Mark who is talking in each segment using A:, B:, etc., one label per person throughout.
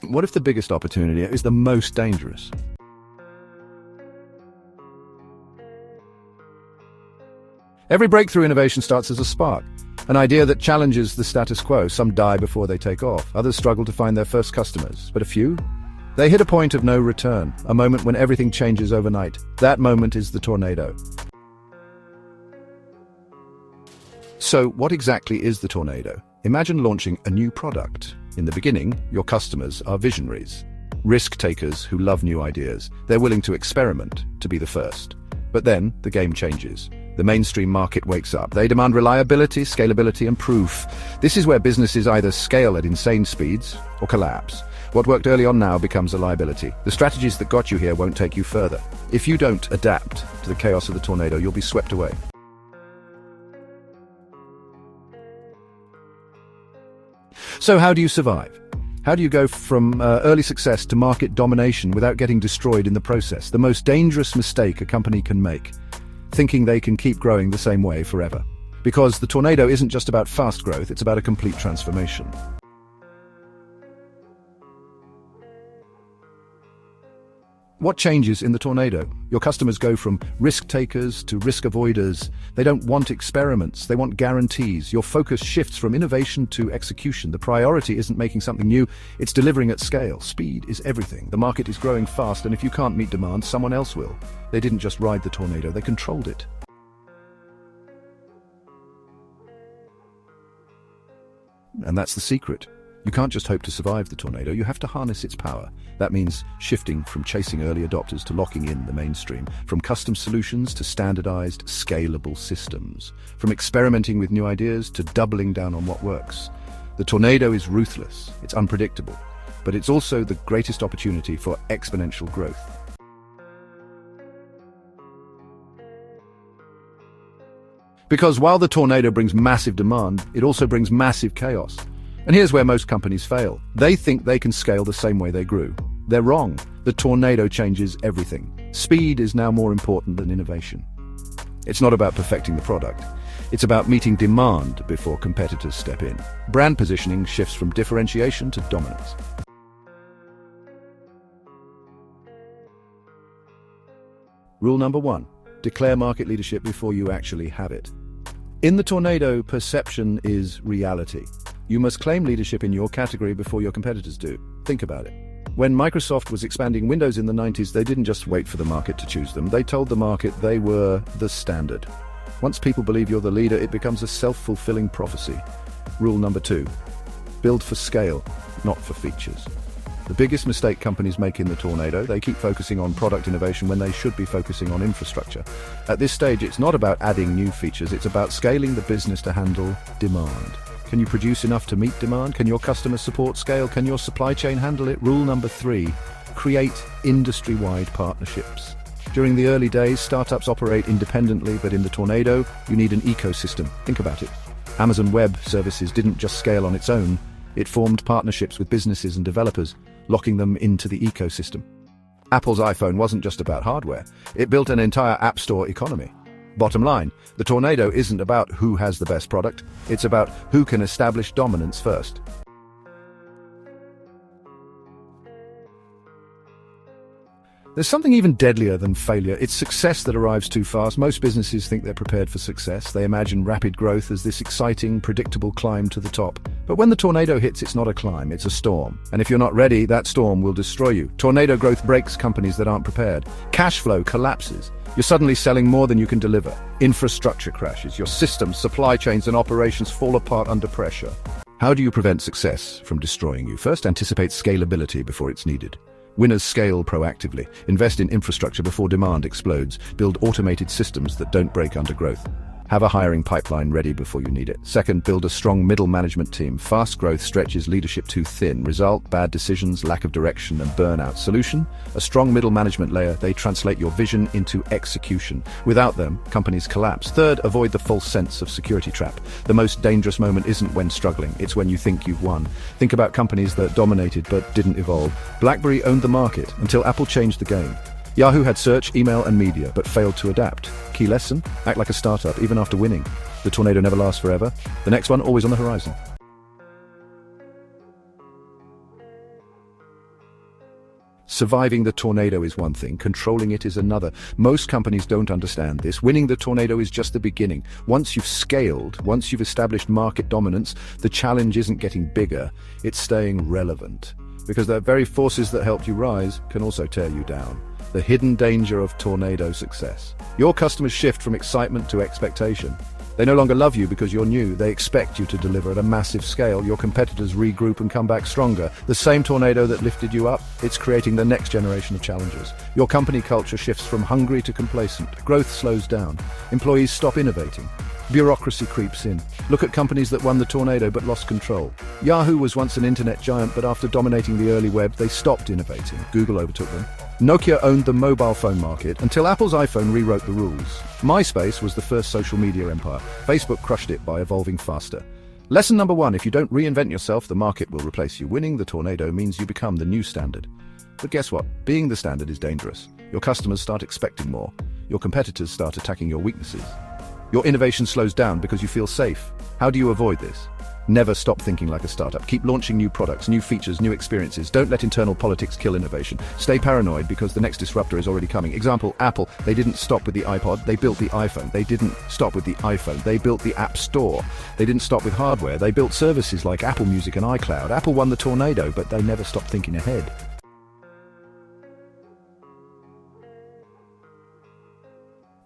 A: What if the biggest opportunity is the most dangerous? Every breakthrough innovation starts as a spark, an idea that challenges the status quo. Some die before they take off. Others struggle to find their first customers. But a few? They hit a point of no return, a moment when everything changes overnight. That moment is the tornado. So, what exactly is the tornado? Imagine launching a new product. In the beginning, your customers are visionaries, risk-takers who love new ideas. They're willing to experiment, to be the first. But then, the game changes. The mainstream market wakes up. They demand reliability, scalability, and proof. This is where businesses either scale at insane speeds or collapse. What worked early on now becomes a liability. The strategies that got you here won't take you further. If you don't adapt to the chaos of the tornado, you'll be swept away. So how do you survive? How do you go from early success to market domination without getting destroyed in the process? The most dangerous mistake a company can make, thinking they can keep growing the same way forever. Because the tornado isn't just about fast growth, it's about a complete transformation. What changes in the tornado? Your customers go from risk takers to risk avoiders. They don't want experiments, they want guarantees. Your focus shifts from innovation to execution. The priority isn't making something new, it's delivering at scale. Speed is everything. The market is growing fast, and if you can't meet demand, someone else will. They didn't just ride the tornado, they controlled it. And that's the secret. You can't just hope to survive the tornado, you have to harness its power. That means shifting from chasing early adopters to locking in the mainstream, from custom solutions to standardized, scalable systems, from experimenting with new ideas to doubling down on what works. The tornado is ruthless, it's unpredictable, but it's also the greatest opportunity for exponential growth. Because while the tornado brings massive demand, it also brings massive chaos. And here's where most companies fail. They think they can scale the same way they grew. They're wrong. The tornado changes everything. Speed is now more important than innovation. It's not about perfecting the product. It's about meeting demand before competitors step in. Brand positioning shifts from differentiation to dominance. Rule number 1. Declare market leadership before you actually have it. In the tornado, perception is reality. You must claim leadership in your category before your competitors do. Think about it. When Microsoft was expanding Windows in the 90s, they didn't just wait for the market to choose them. They told the market they were the standard. Once people believe you're the leader, it becomes a self-fulfilling prophecy. Rule number 2. Build for scale, not for features. The biggest mistake companies make in the tornado, they keep focusing on product innovation when they should be focusing on infrastructure. At this stage, it's not about adding new features, it's about scaling the business to handle demand. Can you produce enough to meet demand? Can your customers support scale? Can your supply chain handle it? Rule number 3, create industry-wide partnerships. During the early days, startups operate independently, but in the tornado, you need an ecosystem. Think about it. Amazon Web Services didn't just scale on its own, it formed partnerships with businesses and developers, locking them into the ecosystem. Apple's iPhone wasn't just about hardware, it built an entire App Store economy. Bottom line, the tornado isn't about who has the best product, it's about who can establish dominance first. There's something even deadlier than failure. It's success that arrives too fast. Most businesses think they're prepared for success. They imagine rapid growth as this exciting, predictable climb to the top. But when the tornado hits, it's not a climb, it's a storm. And if you're not ready, that storm will destroy you. Tornado growth breaks companies that aren't prepared. Cash flow collapses. You're suddenly selling more than you can deliver. Infrastructure crashes. Your systems, supply chains, and operations fall apart under pressure. How do you prevent success from destroying you? First, anticipate scalability before it's needed. Winners scale proactively. Invest in infrastructure before demand explodes. Build automated systems that don't break under growth. Have a hiring pipeline ready before you need it. Second, build a strong middle management team. Fast growth stretches leadership too thin. Result, bad decisions, lack of direction, and burnout. Solution, a strong middle management layer. They translate your vision into execution. Without them, companies collapse. Third, avoid the false sense of security trap. The most dangerous moment isn't when struggling, it's when you think you've won. Think about companies that dominated but didn't evolve. BlackBerry owned the market until Apple changed the game. Yahoo had search, email, and media, but failed to adapt. Key lesson? Act like a startup, even after winning. The tornado never lasts forever. The next one always on the horizon. Surviving the tornado is one thing, controlling it is another. Most companies don't understand this. Winning the tornado is just the beginning. Once you've scaled, once you've established market dominance, the challenge isn't getting bigger, it's staying relevant. Because the very forces that helped you rise can also tear you down. The hidden danger of tornado success. Your customers shift from excitement to expectation. They no longer love you because you're new. They expect you to deliver at a massive scale. Your competitors regroup and come back stronger. The same tornado that lifted you up, it's creating the next generation of challengers. Your company culture shifts from hungry to complacent. Growth slows down. Employees stop innovating. Bureaucracy creeps in. Look at companies that won the tornado but lost control. Yahoo was once an internet giant, but after dominating the early web, they stopped innovating. Google overtook them. Nokia owned the mobile phone market until Apple's iPhone rewrote the rules. MySpace was the first social media empire. Facebook crushed it by evolving faster. Lesson number 1, if you don't reinvent yourself, the market will replace you. Winning the tornado means you become the new standard. But guess what? Being the standard is dangerous. Your customers start expecting more. Your competitors start attacking your weaknesses. Your innovation slows down because you feel safe. How do you avoid this? Never stop thinking like a startup. Keep launching new products, new features, new experiences. Don't let internal politics kill innovation. Stay paranoid because the next disruptor is already coming. Example, Apple. They didn't stop with the iPod. They built the iPhone. They didn't stop with the iPhone. They built the App Store. They didn't stop with hardware. They built services like Apple Music and iCloud. Apple won the tornado, but they never stopped thinking ahead.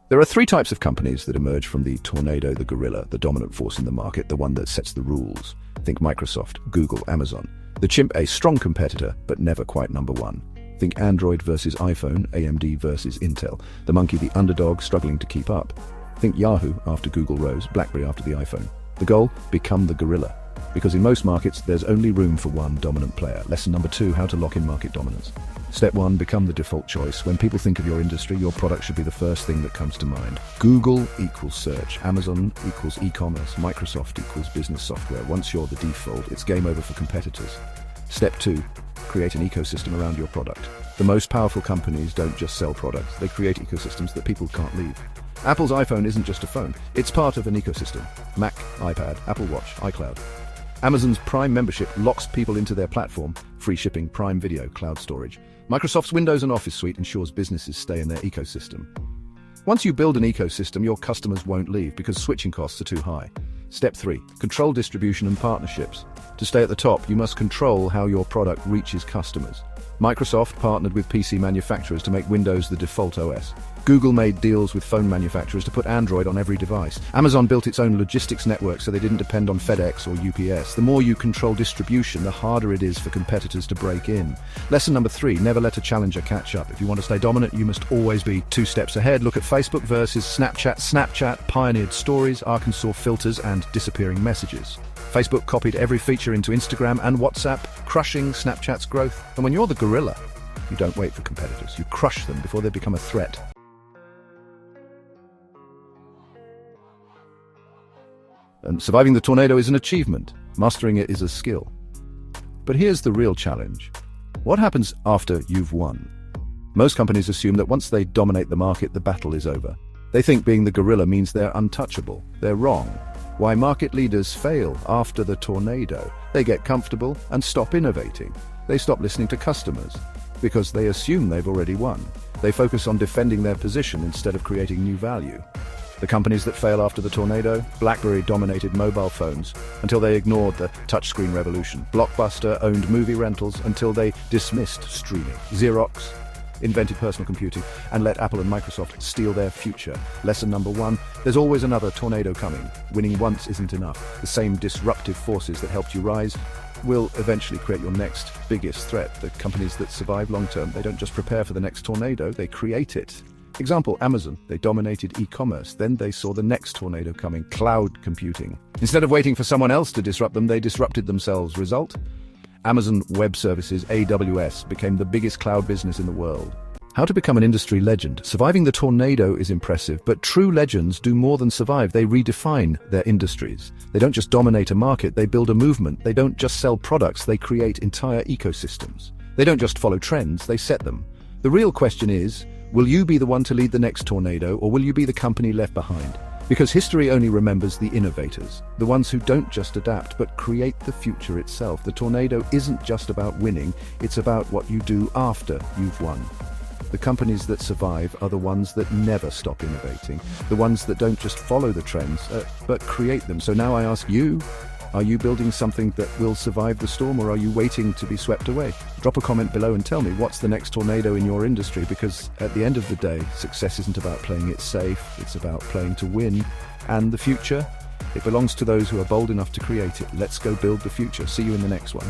A: There are 3 types of companies that emerge from the tornado: the gorilla, the dominant force in the market, the one that sets the rules. Think Microsoft, Google, Amazon. The chimp, a strong competitor, but never quite number one. Think Android versus iPhone, AMD versus Intel. The monkey, the underdog, struggling to keep up. Think Yahoo after Google rose, BlackBerry after the iPhone. The goal, become the gorilla. Because in most markets, there's only room for one dominant player. Lesson number 2, how to lock in market dominance. Step 1, become the default choice. When people think of your industry, your product should be the first thing that comes to mind. Google equals search. Amazon equals e-commerce. Microsoft equals business software. Once you're the default, it's game over for competitors. Step 2, create an ecosystem around your product. The most powerful companies don't just sell products, they create ecosystems that people can't leave. Apple's iPhone isn't just a phone, it's part of an ecosystem. Mac, iPad, Apple Watch, iCloud. Amazon's Prime membership locks people into their platform, free shipping, Prime Video, cloud storage. Microsoft's Windows and Office suite ensures businesses stay in their ecosystem. Once you build an ecosystem, your customers won't leave because switching costs are too high. Step 3, control distribution and partnerships. To stay at the top, you must control how your product reaches customers. Microsoft partnered with PC manufacturers to make Windows the default OS. Google made deals with phone manufacturers to put Android on every device. Amazon built its own logistics network so they didn't depend on FedEx or UPS. The more you control distribution, the harder it is for competitors to break in. Lesson number 3, never let a challenger catch up. If you want to stay dominant, you must always be 2 steps ahead. Look at Facebook versus Snapchat. Snapchat pioneered stories, Arkansas filters, and disappearing messages. Facebook copied every feature into Instagram and WhatsApp, crushing Snapchat's growth. And when you're the gorilla, you don't wait for competitors. You crush them before they become a threat. And surviving the tornado is an achievement. Mastering it is a skill. But here's the real challenge. What happens after you've won? Most companies assume that once they dominate the market, the battle is over. They think being the gorilla means they're untouchable. They're wrong. Why market leaders fail after the tornado? They get comfortable and stop innovating. They stop listening to customers because they assume they've already won. They focus on defending their position instead of creating new value. The companies that fail after the tornado, BlackBerry dominated mobile phones until they ignored the touchscreen revolution. Blockbuster owned movie rentals until they dismissed streaming. Xerox invented personal computing and let Apple and Microsoft steal their future. Lesson number 1, there's always another tornado coming. Winning once isn't enough. The same disruptive forces that helped you rise will eventually create your next biggest threat. The companies that survive long-term, they don't just prepare for the next tornado, they create it. Example, Amazon. They dominated e-commerce. Then they saw the next tornado coming, cloud computing. Instead of waiting for someone else to disrupt them, they disrupted themselves. Result? Amazon Web Services, AWS, became the biggest cloud business in the world. How to become an industry legend. Surviving the tornado is impressive, but true legends do more than survive. They redefine their industries. They don't just dominate a market, they build a movement. They don't just sell products, they create entire ecosystems. They don't just follow trends, they set them. The real question is, will you be the one to lead the next tornado, or will you be the company left behind? Because history only remembers the innovators, the ones who don't just adapt, but create the future itself. The tornado isn't just about winning, it's about what you do after you've won. The companies that survive are the ones that never stop innovating, the ones that don't just follow the trends, but create them. So now I ask you, are you building something that will survive the storm, or are you waiting to be swept away? Drop a comment below and tell me what's the next tornado in your industry, because at the end of the day, success isn't about playing it safe, it's about playing to win. And the future, it belongs to those who are bold enough to create it. Let's go build the future. See you in the next one.